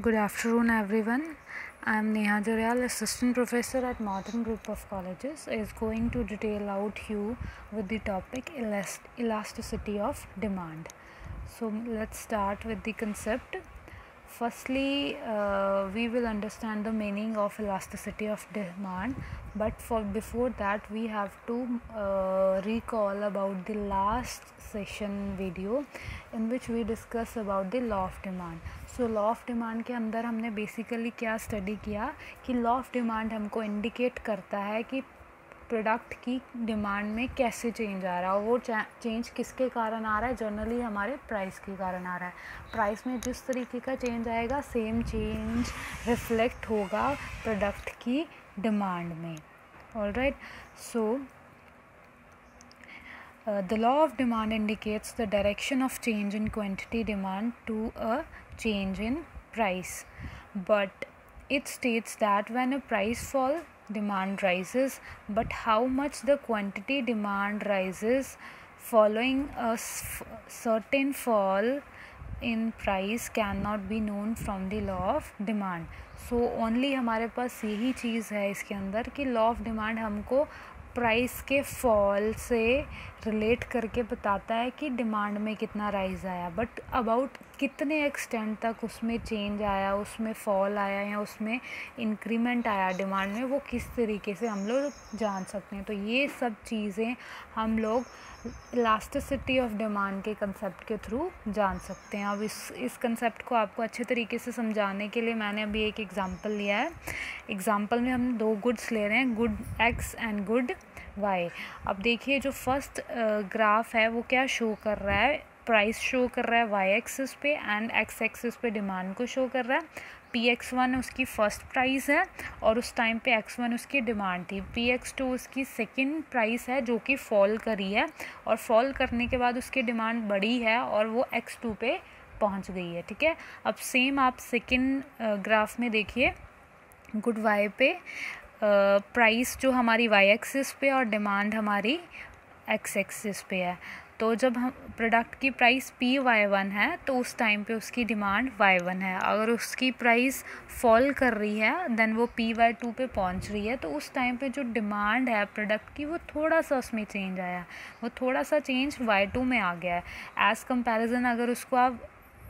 Good afternoon, everyone. I am Neha Jaryal, Assistant Professor at Modern Group of Colleges, is going to detail out you with the topic elasticity of demand. So let's start with the concept. Firstly, we will understand the meaning of elasticity of demand, but before that we have to recall about the last session video in which we discuss about the law of demand. So law of demand के अंदर हमने basically क्या study किया कि law of demand हमको indicate करता है कि प्रोडक्ट की डिमांड में कैसे चेंज आ रहा है, और वो चेंज किसके कारण आ रहा है। जनरली हमारे प्राइस के कारण आ रहा है। प्राइस में जिस तरीके का चेंज आएगा सेम चेंज रिफ्लेक्ट होगा प्रोडक्ट की डिमांड में। Alright, so the law of demand indicates the direction of change in quantity demand to a change in price, but it states that when a price fall, demand rises, but how much the quantity demand rises following a certain fall in price cannot be known from the law of demand. So only हमारे पास यही चीज़ है इसके अंदर कि law of demand हमको price के fall से relate करके बताता है कि डिमांड में कितना राइज आया, बट अबाउट कितने एक्सटेंट तक उसमें चेंज आया, उसमें फॉल आया या उसमें इंक्रीमेंट आया डिमांड में, वो किस तरीके से हम लोग जान सकते हैं। तो ये सब चीज़ें हम लोग इलास्टिसिटी ऑफ डिमांड के कंसेप्ट के थ्रू जान सकते हैं। अब इस कंसेप्ट को आपको अच्छे तरीके से समझाने के लिए मैंने अभी एक एग्जांपल लिया है। एग्जांपल में हम दो गुड्स ले रहे हैं, good X and good Y. अब देखिए जो फर्स्ट ग्राफ है वो क्या शो कर रहा है, प्राइस शो कर रहा है वाई एक्सिस पे एंड एक्स एक्सिस पे डिमांड को शो कर रहा है। Px1 उसकी फर्स्ट प्राइस है और उस टाइम पे x1 उसकी डिमांड थी। Px2 उसकी सेकंड प्राइस है जो कि फॉल करी है, और फॉल करने के बाद उसकी डिमांड बढ़ी है और वो x2 पे पहुंच गई है। ठीक है, अब सेम आप सेकंड ग्राफ में देखिए, गुड वाई पे प्राइस जो हमारी वाई एक्सिस पे और डिमांड हमारी एक्स एक्सिस पे है। तो जब हम प्रोडक्ट की प्राइस Py1 है तो उस टाइम पे उसकी डिमांड Y1 है। अगर उसकी प्राइस फॉल कर रही है देन वो Py2 पे पहुंच रही है, तो उस टाइम पे जो डिमांड है प्रोडक्ट की वो थोड़ा सा उसमें चेंज आया, वो थोड़ा सा चेंज Y2 में आ गया है। एज़ कंपैरिजन अगर उसको आप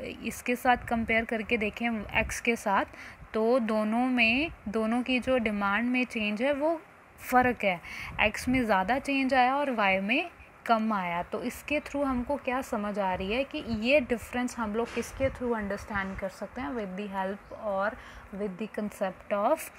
इसके साथ कंपेयर करके देखें X के साथ, तो दोनों की जो डिमांड में चेंज है वो फ़र्क है, X में ज़्यादा चेंज आया और Y में कम आया। तो इसके थ्रू हमको क्या समझ आ रही है कि ये डिफरेंस हम लोग किसके थ्रू अंडरस्टैंड कर सकते हैं, विद द हेल्प और with the concept of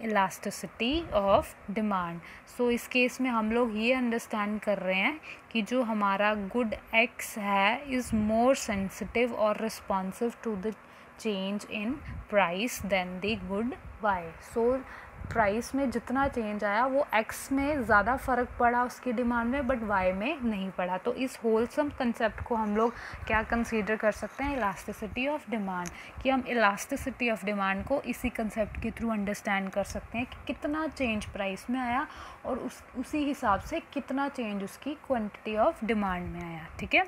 elasticity of demand. So इस केस में हम लोग ये अंडरस्टैंड कर रहे हैं कि जो हमारा गुड एक्स है इज़ मोर सेंसिटिव और responsive to the change in price then the good Y. So price में जितना चेंज आया वो एक्स में ज़्यादा फ़र्क पड़ा उसकी डिमांड में, बट वाई में नहीं पड़ा। तो इस होलसम कंसेप्ट को हम लोग क्या कंसीडर कर सकते हैं, इलास्टिसिटी ऑफ डिमांड, कि हम इलास्टिसिटी ऑफ डिमांड को इसी कंसेप्ट के थ्रू अंडरस्टैंड कर सकते हैं कि कितना चेंज प्राइस में आया और उसी हिसाब से कितना चेंज उसकी क्वांटिटी ऑफ डिमांड में आया। ठीक है,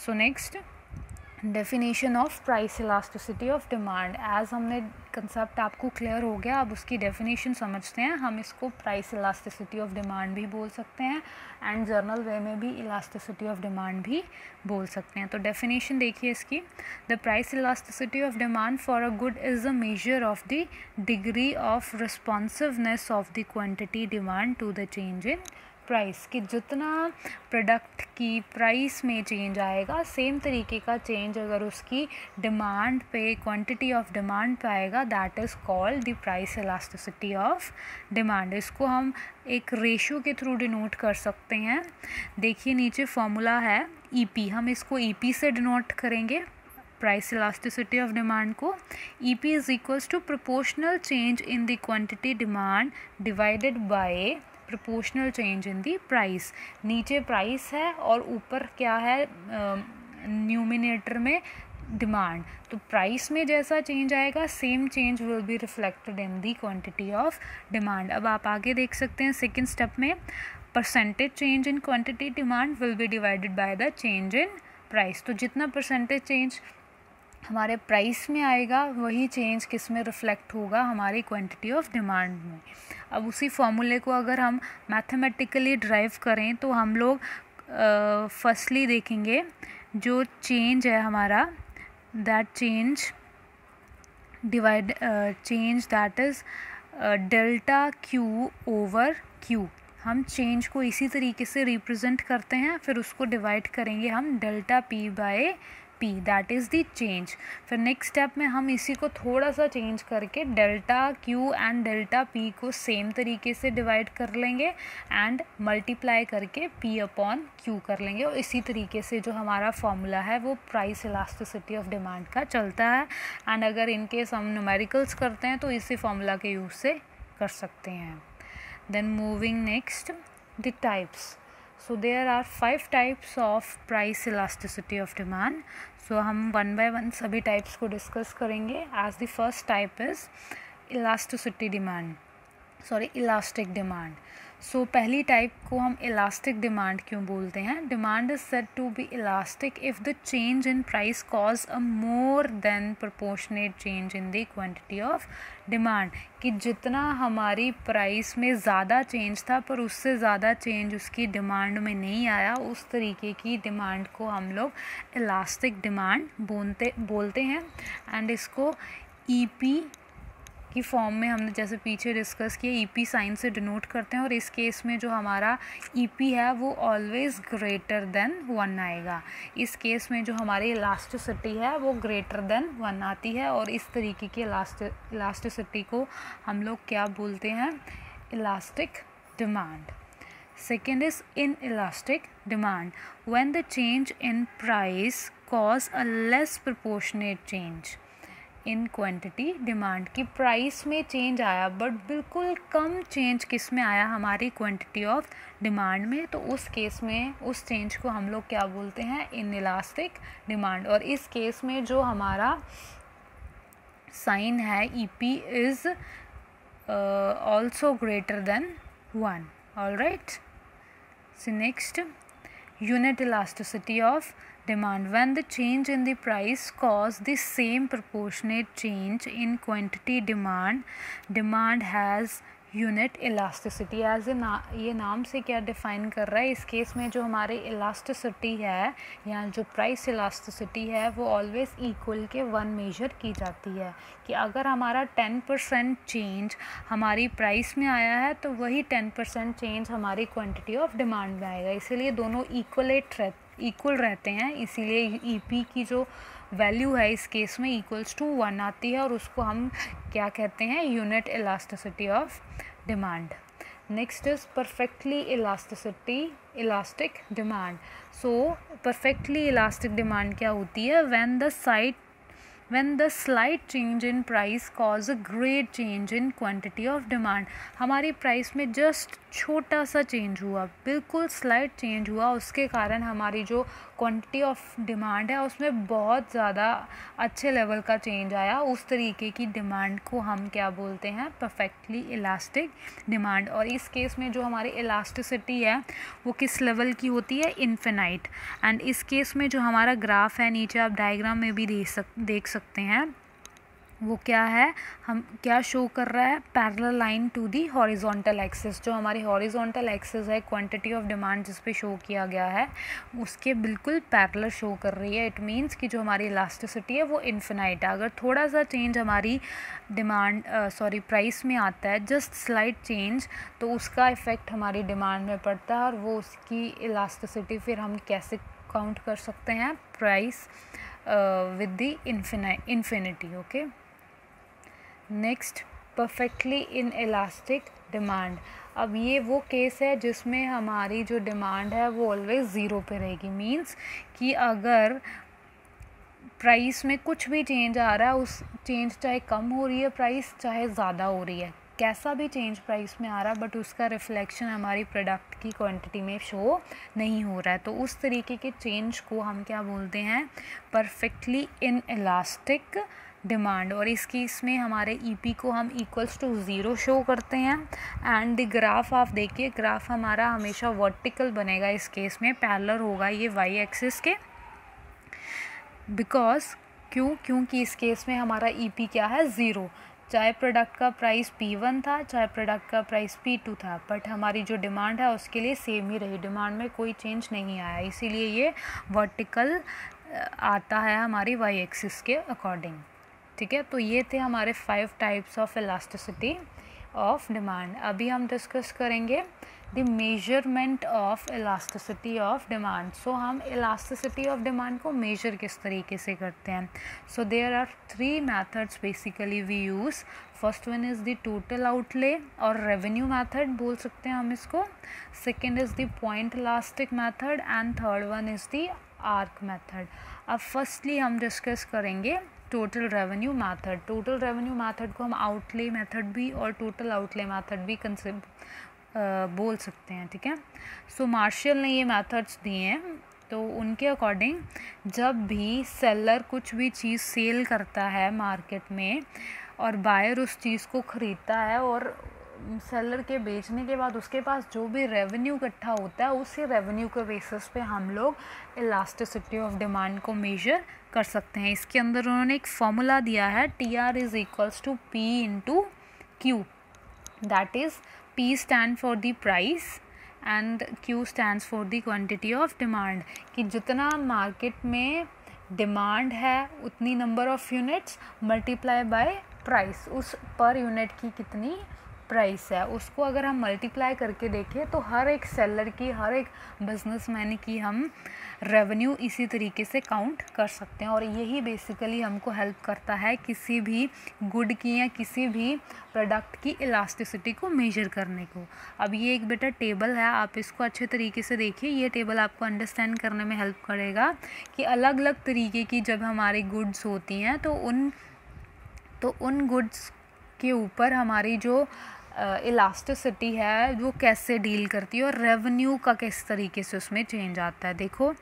so next definition of price elasticity of demand. As हमने कंसेप्ट आपको क्लियर हो गया, अब उसकी डेफिनेशन समझते हैं। हम इसको प्राइस इलास्टिसिटी ऑफ डिमांड भी बोल सकते हैं एंड जर्नल वे में भी इलास्टिसिटी ऑफ डिमांड भी बोल सकते हैं। तो डेफिनेशन देखिए इसकी, the price elasticity of demand for a good is a measure of the degree of responsiveness of the quantity demand to the change in price, कि जितना प्रोडक्ट की प्राइस में चेंज आएगा सेम तरीके का चेंज अगर उसकी डिमांड पे, क्वांटिटी ऑफ डिमांड पे आएगा, that is called the price elasticity of demand. इसको हम एक रेशियो के थ्रू डिनोट कर सकते हैं। देखिए नीचे फॉर्मूला है EP, हम इसको EP से डिनोट करेंगे प्राइस इलास्टिसिटी ऑफ डिमांड को। EP is equals to proportional change in the quantity demand divided by proportional change in the price. नीचे प्राइस है और ऊपर क्या है, न्यूमिनेटर में डिमांड। तो प्राइस में जैसा चेंज आएगा same change will be reflected in the quantity of demand. अब आप आगे देख सकते हैं सेकंड स्टेप में, percentage change in quantity demand will be divided by the change in price. तो जितना परसेंटेज चेंज हमारे प्राइस में आएगा, वही चेंज किस में रिफ्लेक्ट होगा, हमारी क्वांटिटी ऑफ डिमांड में। अब उसी फॉर्मूले को अगर हम मैथमेटिकली ड्राइव करें तो हम लोग फर्स्टली देखेंगे जो चेंज है हमारा, that change divide change that is delta Q over Q. हम चेंज को इसी तरीके से रिप्रेजेंट करते हैं, फिर उसको डिवाइड करेंगे हम delta P by P, that is the change. फिर नेक्स्ट स्टेप में हम इसी को थोड़ा सा चेंज करके delta Q and delta P को सेम तरीके से डिवाइड कर लेंगे एंड मल्टीप्लाई करके पी अपॉन क्यू कर लेंगे। और इसी तरीके से जो हमारा फॉर्मूला है वो प्राइस इलास्टिसिटी ऑफ डिमांड का चलता है। एंड अगर इनकेस हम न्यूमेरिकल्स करते हैं तो इसी फॉर्मूला के यूज़ से कर सकते हैं। Then moving next, the types. So there are 5 types of price elasticity of demand. So हम one by one सभी types को discuss करेंगे. As the first type is elastic demand. सो पहली टाइप को हम इलास्टिक डिमांड क्यों बोलते हैं? Demand is said to be elastic if the change in price cause a more than proportionate change in the quantity of demand, कि जितना हमारी price में ज़्यादा चेंज था पर उससे ज़्यादा चेंज उसकी डिमांड में नहीं आया, उस तरीके की डिमांड को हम लोग इलास्टिक डिमांड बोलते हैं। एंड इसको ईपी की फॉर्म में हमने जैसे पीछे डिस्कस किया, ईपी साइन से डिनोट करते हैं। और इस केस में जो हमारा ईपी है वो ऑलवेज ग्रेटर देन 1 आएगा। इस केस में जो हमारी इलास्टिसिटी है वो ग्रेटर देन 1 आती है। और इस तरीके की इलास्टिसिटी को हम लोग क्या बोलते हैं? Elastic demand. Second is in elastic demand, when the change in price cause a less proportionate change in quantity demand, की प्राइस में चेंज आया बट बिल्कुल कम चेंज किस में आया? हमारी क्वांटिटी ऑफ डिमांड में। तो उस केस में उस चेंज को हम लोग क्या बोलते हैं? In elastic demand. और इस केस में जो हमारा साइन है EP is also greater than 1। Alright, so next, unit elasticity of demand, when the change in the price cause the same proportionate change in quantity demand has unit elasticity. As ये नाम से क्या define कर रहा है? इस case में जो हमारी इलास्टिसिटी है या जो प्राइस इलास्टिसिटी है वो ऑलवेज इक्वल के 1 मेजर की जाती है, कि अगर हमारा 10% चेंज हमारी प्राइस में आया है तो वही 10% चेंज हमारी क्वांटिटी ऑफ डिमांड में आएगा। इसीलिए दोनों इक्वल रहते हैं, इसीलिए ईपी की जो वैल्यू है इस केस में इक्वल्स टू 1 आती है, और उसको हम क्या कहते हैं? Unit elasticity of demand. Next is perfectly elastic demand. So perfectly elastic demand क्या होती है? when the slight change in price cause a great change in quantity of demand, हमारी प्राइस में जस्ट छोटा सा चेंज हुआ, बिल्कुल स्लाइट चेंज हुआ, उसके कारण हमारी जो क्वांटिटी ऑफ डिमांड है उसमें बहुत ज़्यादा अच्छे लेवल का चेंज आया। उस तरीके की डिमांड को हम क्या बोलते हैं? Perfectly elastic demand. और इस केस में जो हमारी इलास्टिसिटी है वो किस लेवल की होती है? इन्फिनाइट। एंड इस केस में जो हमारा ग्राफ है, नीचे आप डायग्राम में भी देख सकते हैं, वो क्या है? हम क्या शो कर रहा है? Parallel line to the horizontal axis. जो हमारी हॉरिजॉन्टल एक्सिस है क्वांटिटी ऑफ डिमांड जिस पे शो किया गया है उसके बिल्कुल पैरेलल शो कर रही है। इट मीन्स कि जो हमारी इलास्टिसिटी है वो इन्फिनाइट है। अगर थोड़ा सा चेंज हमारी प्राइस में आता है, जस्ट स्लाइट चेंज, तो उसका इफ़ेक्ट हमारी डिमांड में पड़ता है, और वो उसकी इलास्टिसिटी फिर हम कैसे काउंट कर सकते हैं? Price with the infinity. Okay, next, perfectly inelastic demand. अब ये वो केस है जिसमें हमारी जो डिमांड है वो ऑलवेज ज़ीरो पे रहेगी। मीन्स कि अगर प्राइस में कुछ भी चेंज आ रहा है, उस चेंज चाहे कम हो रही है प्राइस, चाहे ज़्यादा हो रही है, कैसा भी चेंज प्राइस में आ रहा है, बट उसका रिफ्लेक्शन हमारी प्रोडक्ट की क्वांटिटी में शो नहीं हो रहा है। तो उस तरीके के चेंज को हम क्या बोलते हैं? Perfectly inelastic demand. और इस केस में हमारे ईपी को हम इक्वल्स टू 0 शो करते हैं। एंड द ग्राफ आप देखिए, ग्राफ हमारा हमेशा वर्टिकल बनेगा, इस केस में पैरेलल होगा ये वाई एक्सिस के, बिकॉज क्योंकि इस केस में हमारा EP क्या है, 0। चाहे प्रोडक्ट का प्राइस P1 था, चाहे प्रोडक्ट का प्राइस P2 था, बट हमारी जो डिमांड है उसके लिए सेम ही रही, डिमांड में कोई चेंज नहीं आया, इसीलिए ये वर्टिकल आता है हमारी y एक्सिस के अकॉर्डिंग। ठीक है, तो ये थे हमारे 5 types of elasticity of demand. अभी हम डिस्कस करेंगे the measurement of elasticity of demand. So हम इलास्टिसिटी ऑफ डिमांड को मेजर किस तरीके से करते हैं? So there are 3 methods basically we use. First one is the total outlay और रेवेन्यू मेथड बोल सकते हैं हम इसको। Second is the point elastic method and third one is the arc method. अब फर्स्टली हम डिस्कस करेंगे total revenue method. Total revenue method को हम आउटले मेथड भी और टोटल आउटले मेथड भी बोल सकते हैं। ठीक है, सो मार्शल ने ये मेथड्स दिए हैं, तो उनके अकॉर्डिंग जब भी सेलर कुछ भी चीज़ सेल करता है मार्केट में और बायर उस चीज़ को ख़रीदता है और सेलर के बेचने के बाद उसके पास जो भी रेवेन्यू इकट्ठा होता है, उसी रेवेन्यू के बेसिस पे हम लोग इलास्टिसिटी ऑफ डिमांड को मेजर कर सकते हैं। इसके अंदर उन्होंने एक फॉर्मूला दिया है, TR = P/Q, that is P stand for the price and Q stands for the quantity of demand, कि जितना मार्केट में डिमांड है उतनी number of units multiply by price, उस पर यूनिट की कितनी प्राइस है उसको अगर हम मल्टीप्लाई करके देखें तो हर एक सेलर की, हर एक बिजनेसमैन की हम रेवेन्यू इसी तरीके से काउंट कर सकते हैं। और यही बेसिकली हमको हेल्प करता है किसी भी गुड की या किसी भी प्रोडक्ट की इलास्टिसिटी को मेजर करने को। अब ये एक बेटा टेबल है, आप इसको अच्छे तरीके से देखिए। ये टेबल आपको अंडरस्टैंड करने में हेल्प करेगा कि अलग अलग तरीके की जब हमारी गुड्स होती हैं तो उन गुड्स के ऊपर हमारी जो इलास्टिसिटी है वो कैसे डील करती है और रेवेन्यू का किस तरीके से उसमें चेंज आता है। देखो,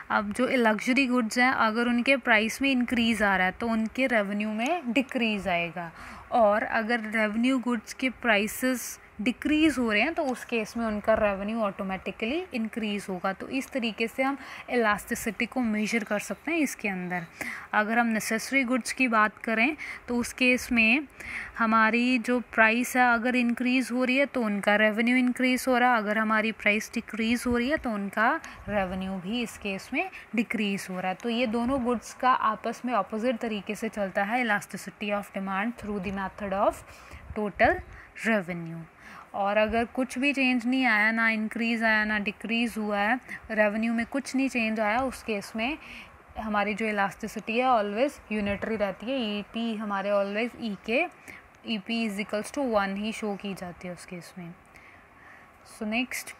अब जो लग्जरी गुड्स हैं अगर उनके प्राइस में इंक्रीज़ आ रहा है तो उनके रेवेन्यू में डिक्रीज़ आएगा, और अगर रेवेन्यू गुड्स के प्राइसेस डिक्रीज़ हो रहे हैं तो उस केस में उनका रेवेन्यू ऑटोमेटिकली इंक्रीज़ होगा। तो इस तरीके से हम इलास्टिसिटी को मेजर कर सकते हैं इसके अंदर। अगर हम नेसेसरी गुड्स की बात करें तो उस केस में हमारी जो प्राइस है अगर इंक्रीज़ हो रही है तो उनका रेवेन्यू इंक्रीज़ हो रहा है, अगर हमारी प्राइस डिक्रीज़ हो रही है तो उनका रेवेन्यू भी इस केस में डिक्रीज़ हो रहा है। तो ये दोनों गुड्स का आपस में ऑपोजिट तरीके से चलता है elasticity of demand through the method of total revenue. और अगर कुछ भी चेंज नहीं आया, ना इंक्रीज़ आया ना डिक्रीज़ हुआ है, रेवेन्यू में कुछ नहीं चेंज आया, उस केस में हमारी जो इलास्टिसिटी है ऑलवेज यूनिटरी रहती है। EP हमारे ऑलवेज EP = 1 ही शो की जाती है उस केस में। So next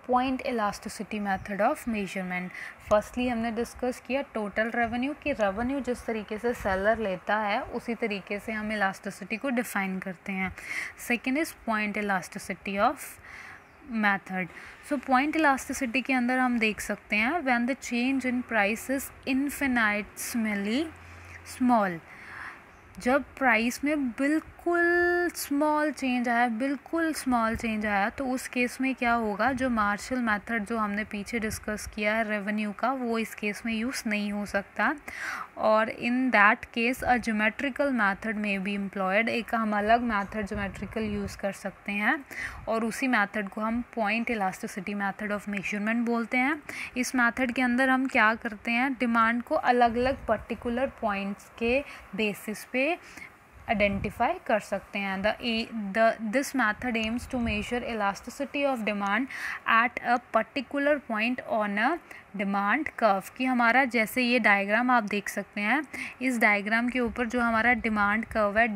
point elasticity method of measurement. Firstly हमने डिस्कस किया टोटल रेवेन्यू, कि रेवेन्यू जिस तरीके से सेलर लेता है उसी तरीके से हम इलास्टिसिटी को डिफाइन करते हैं। Second is point elasticity of method. So point elasticity के अंदर हम देख सकते हैं when the change in price is infinitely small, जब प्राइस में बिल्कुल स्मॉल चेंज आया तो उस केस में क्या होगा, जो मार्शल मेथड जो हमने पीछे डिस्कस किया है रेवेन्यू का, वो इस केस में यूज़ नहीं हो सकता, और in that case a geometrical method में बी एम्प्लॉयड। एक हम अलग मेथड ज्योमेट्रिकल यूज़ कर सकते हैं और उसी मेथड को हम point elasticity method of measurement बोलते हैं। इस मेथड के अंदर हम क्या करते हैं, डिमांड को अलग अलग पर्टिकुलर पॉइंट्स के बेसिस पे आइडेंटिफाई कर सकते हैं। This method aims to measure elasticity of demand at a particular point on a demand curve. कि हमारा जैसे ये डायग्राम आप देख सकते हैं, इस डायग्राम के ऊपर जो हमारा डिमांड कर्व है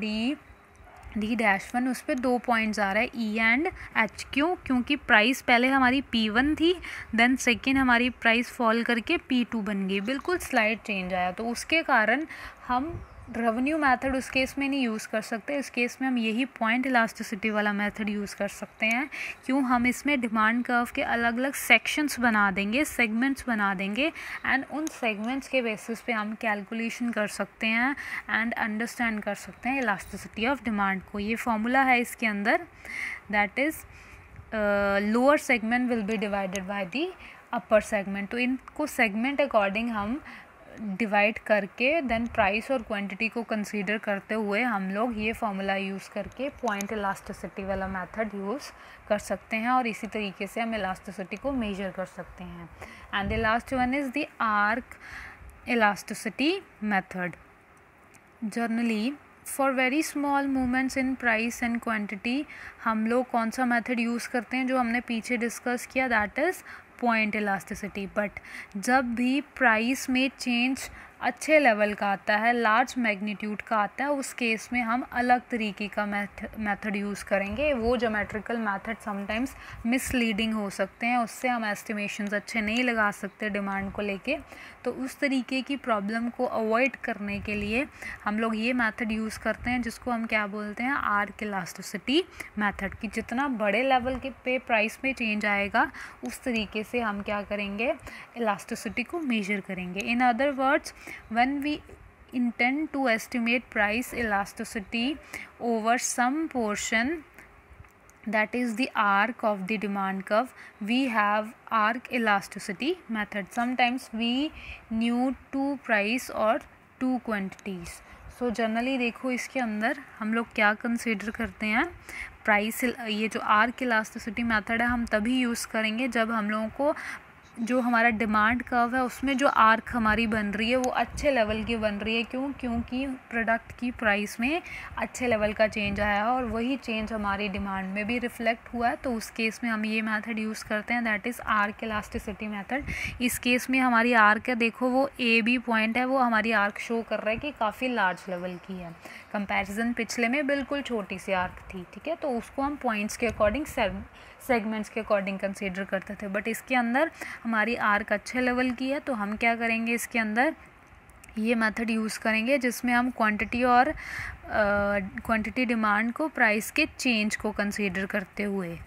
D-1, उस पर 2 पॉइंट्स आ रहा है E एंड H। क्योंकि प्राइस पहले हमारी P1 थी, देन सेकेंड हमारी प्राइस फॉल करके P2 बन गई, बिल्कुल स्लाइड चेंज आया, तो उसके कारण हम रेवेन्यू मेथड उस केस में नहीं यूज़ कर सकते। इस केस में हम यही पॉइंट इलास्टिसिटी वाला मेथड यूज़ कर सकते हैं। क्यों, हम इसमें डिमांड कर्व के अलग अलग सेक्शंस बना देंगे, सेगमेंट्स बना देंगे, एंड उन सेगमेंट्स के बेसिस पे हम कैलकुलेशन कर सकते हैं एंड अंडरस्टैंड कर सकते हैं इलास्टिसिटी ऑफ डिमांड को। ये फॉर्मूला है इसके अंदर, that is lower segment will be divided by the upper segment. तो इनको सेगमेंट अकॉर्डिंग हम डिवाइड करके देन प्राइस और क्वांटिटी को कंसीडर करते हुए हम लोग ये फॉर्मूला यूज़ करके पॉइंट इलास्टिसिटी वाला मेथड यूज़ कर सकते हैं और इसी तरीके से हम इलास्टिसिटी को मेजर कर सकते हैं. And the last one is the arc elasticity method. Generally for very small movements in price and quantity हम लोग कौन सा मेथड यूज़ करते हैं जो हमने पीछे डिस्कस किया, that is point elasticity. But जब भी प्राइस में चेंज अच्छे लेवल का आता है, लार्ज मैग्नीट्यूड का आता है, उस केस में हम अलग तरीके का मेथड यूज़ करेंगे. वो ज्योमेट्रिकल मेथड समटाइम्स मिसलीडिंग हो सकते हैं, उससे हम एस्टिमेशंस अच्छे नहीं लगा सकते डिमांड को लेके. तो उस तरीके की प्रॉब्लम को अवॉइड करने के लिए हम लोग ये मेथड यूज़ करते हैं जिसको हम क्या बोलते हैं, आर्क इलास्टिसिटी मेथड. कि जितना बड़े लेवल के पे प्राइस में चेंज आएगा उस तरीके से हम क्या करेंगे, इलास्टिसिटी को मेजर करेंगे. In other words, when we intend to estimate price elasticity over some portion, that is the arc of the demand curve, we have arc elasticity method. Sometimes we knew two price or two quantities. So generally देखो इसके अंदर हम लोग क्या consider करते हैं, price. ये जो आर्क इलास्टिसिटी मेथड है हम तभी यूज़ करेंगे जब हम लोगों को जो हमारा डिमांड कर्व है उसमें जो आर्क हमारी बन रही है वो अच्छे लेवल की बन रही है. क्योंकि प्रोडक्ट की प्राइस में अच्छे लेवल का चेंज आया है और वही चेंज हमारी डिमांड में भी रिफ्लेक्ट हुआ है. तो उस केस में हम ये मेथड यूज़ करते हैं, that is arc elasticity method. इस केस में हमारी आर्क है, देखो वो ए बी पॉइंट है, वो हमारी आर्क शो कर रहा है कि काफ़ी लार्ज लेवल की है. कंपैरिजन पिछले में बिल्कुल छोटी सी आर्क थी, ठीक है. तो उसको हम पॉइंट्स के अकॉर्डिंग सेगमेंट्स के अकॉर्डिंग कंसीडर करते थे. बट इसके अंदर हमारी आर्क अच्छे लेवल की है तो हम क्या करेंगे, इसके अंदर ये मेथड यूज़ करेंगे जिसमें हम क्वांटिटी और क्वांटिटी डिमांड को प्राइस के चेंज को कंसीडर करते हुए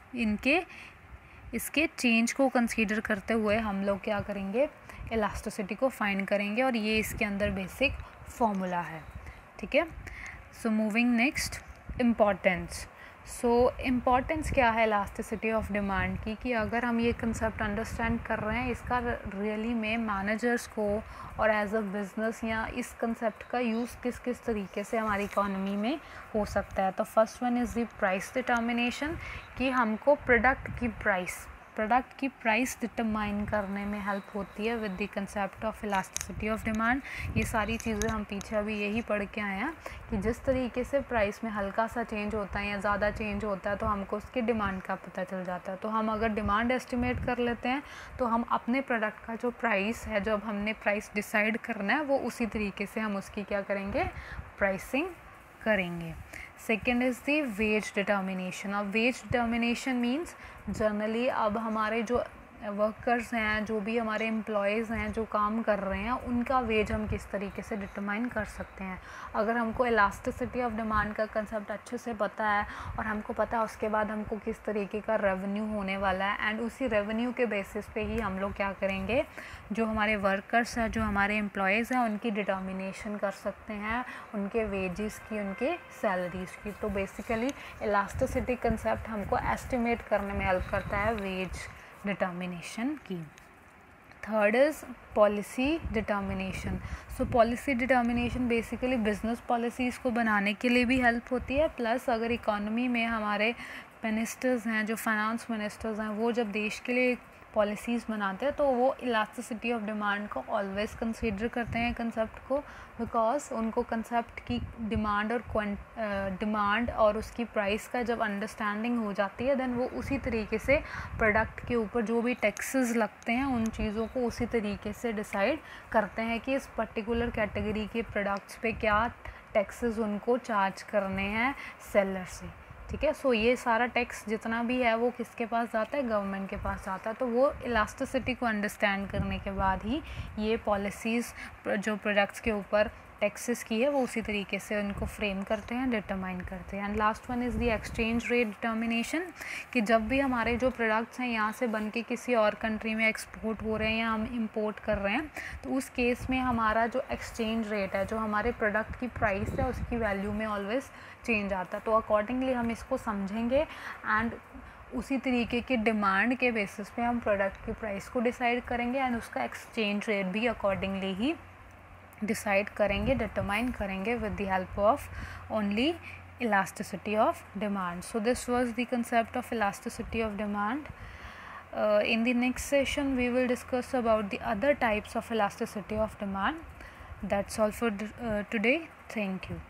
इसके चेंज को कंसीडर करते हुए हम लोग क्या करेंगे, इलास्टिसिटी को फाइंड करेंगे. और ये इसके अंदर बेसिक फॉर्मूला है, ठीक है. So moving next, importance. So importance क्या है इलास्टिसिटी ऑफ डिमांड की, कि अगर हम ये कंसेप्ट अंडरस्टैंड कर रहे हैं इसका रियली में मैनेजर्स को और एज अ बिज़नेस या इस कंसेप्ट का यूज़ किस किस तरीके से हमारी इकोनॉमी में हो सकता है. तो first one is the price determination, कि हमको प्रोडक्ट की प्राइस डिटरमाइन करने में हेल्प होती है with the concept of elasticity of demand. ये सारी चीज़ें हम पीछे अभी यही पढ़ के आए हैं कि जिस तरीके से प्राइस में हल्का सा चेंज होता है या ज़्यादा चेंज होता है तो हमको उसकी डिमांड का पता चल जाता है. तो हम अगर डिमांड एस्टिमेट कर लेते हैं तो हम अपने प्रोडक्ट का जो प्राइस है, जब हमने प्राइस डिसाइड करना है वो उसी तरीके से हम उसकी क्या करेंगे, प्राइसिंग करेंगे. Second is the wage determination. अब वेज डिटर्मिनेशन मीन्स जनरली अब हमारे जो वर्कर्स हैं, जो भी हमारे एम्प्लॉयज़ हैं जो काम कर रहे हैं, उनका वेज हम किस तरीके से डिटरमाइन कर सकते हैं. अगर हमको इलास्टिसिटी ऑफ डिमांड का कंसेप्ट अच्छे से पता है और हमको पता है उसके बाद हमको किस तरीके का रेवेन्यू होने वाला है, एंड उसी रेवेन्यू के बेसिस पे ही हम लोग क्या करेंगे, जो हमारे वर्कर्स हैं, जो हमारे एम्प्लॉयज़ हैं, उनकी डिटर्मिनेशन कर सकते हैं, उनके वेजेस की, उनके सैलरीज़ की. तो बेसिकली इलास्टिसिटी कंसेप्ट हमको एस्टिमेट करने में हेल्प करता है वेज डिटर्मिनेशन की. Third is policy determination. So policy determination basically business policies को बनाने के लिए भी हेल्प होती है, प्लस अगर इकोनॉमी में हमारे मिनिस्टर्स हैं, जो फाइनेंस मिनिस्टर्स हैं, वो जब देश के लिए पॉलिसीज़ बनाते हैं तो वो इलास्टिसिटी ऑफ डिमांड को ऑलवेज कंसीडर करते हैं कंसेप्ट को, बिकॉज उनको कंसेप्ट की डिमांड और उसकी प्राइस का जब अंडरस्टैंडिंग हो जाती है देन वो उसी तरीके से प्रोडक्ट के ऊपर जो भी टैक्सेस लगते हैं उन चीज़ों को उसी तरीके से डिसाइड करते हैं कि इस पर्टिकुलर कैटेगरी के प्रोडक्ट्स पे क्या टैक्सेस उनको चार्ज करने हैं सेलर से, ठीक है. सो ये सारा टैक्स जितना भी है वो किसके पास जाता है, गवर्नमेंट के पास जाता है. तो वो इलास्टिसिटी को अंडरस्टैंड करने के बाद ही ये पॉलिसीज़ जो प्रोडक्ट्स के ऊपर टैक्सेस की है वो उसी तरीके से उनको फ्रेम करते हैं, डिटरमाइन करते हैं. And last one is the exchange rate determination, कि जब भी हमारे जो प्रोडक्ट्स हैं यहाँ से बन के किसी और कंट्री में एक्सपोर्ट हो रहे हैं या हम इंपोर्ट कर रहे हैं, तो उस केस में हमारा जो एक्सचेंज रेट है, जो हमारे प्रोडक्ट की प्राइस है, उसकी वैल्यू में ऑलवेज चेंज आता है. तो अकॉर्डिंगली हम इसको समझेंगे एंड उसी तरीके की डिमांड के बेसिस पे हम प्रोडक्ट की प्राइस को डिसाइड करेंगे एंड उसका एक्सचेंज रेट भी अकॉर्डिंगली ही डिसाइड करेंगे, डिटरमाइन करेंगे with the help of only elasticity of demand. So this was the concept of elasticity of demand. In the next session we will discuss about the other types of elasticity of demand. That's all for today. Thank you.